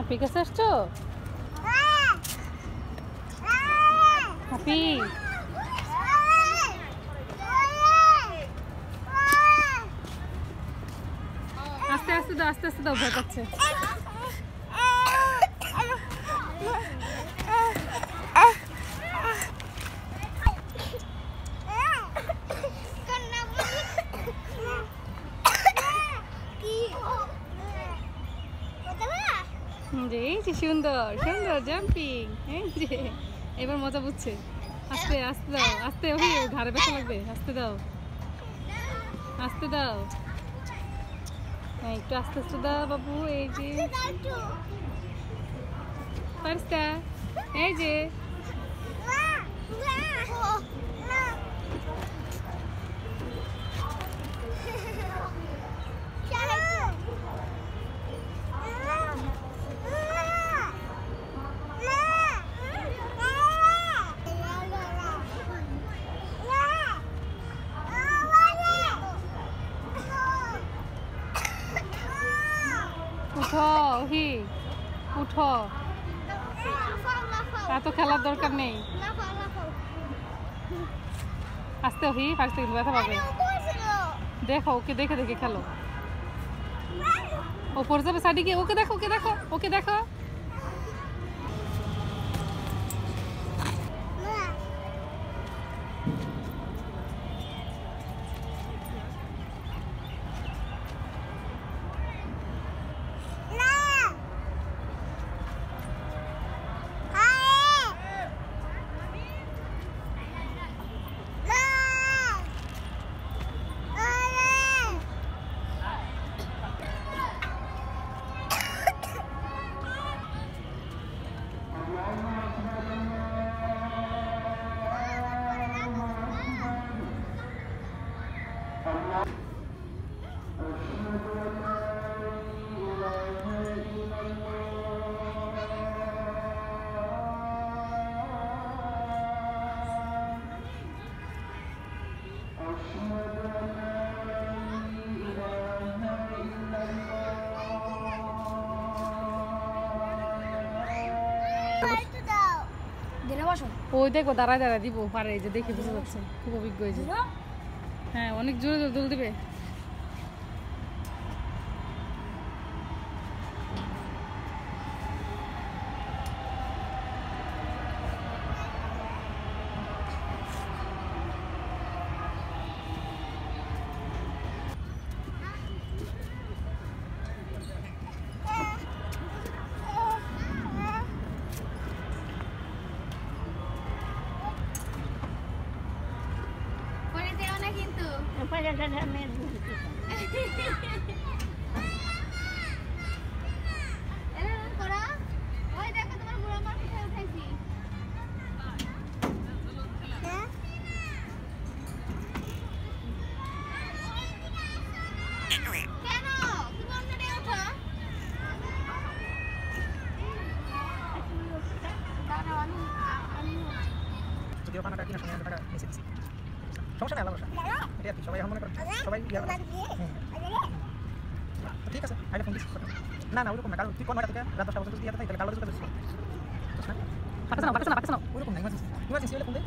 হাপির কাছে আসছো? হাপি আস্তে আস্তে দাও, আস্তে আস্তে দাও, ভয় পাচ্ছে। সুন্দর সুন্দর জাম্পিং, এবার মজা বুঝছে। আস্তে আস্তে দাও, আস্তে, ওই ঘাড়ে ব্যথা লাগবে। আস্তে দাও, আস্তে দাও, একটু আস্তে আস্তে দাও বাবু। এই যে পারস্তা, এই যে উঠো, ওহি উঠো, এত খেলার দরকার নেই। আস্তে ওহি, ফার্স্টে কিন্তু ব্যথা পাবে। দেখো, ওকে দেখে দেখে খেলো। ও পড়ে যাবে সাইডে গিয়ে। ওকে দেখো, ওকে দেখো, ওকে দেখো। ওই দেখো দাঁড়ায় দাঁড়ায় দিব পারে, এই যে দেখে বুঝে যাচ্ছে খুব অভিজ্ঞ হয়েছে। হ্যাঁ, অনেক জোরে জোরে দুল দিবে। সমস্যা নেই, আলাদা এটা কি সবাই মনে করে সবাই ঠিক আছে। আইলে ফোন দিস না না ওরকম না, কারণ তুই কোন টাকা থেকে রাত 10টা পর্যন্ত দিয়ে তাই তাহলে কালো দিতে পারছিস। পাঠাছ না ওরকম না, ইমার্জেন্সি হলে ফোন দে।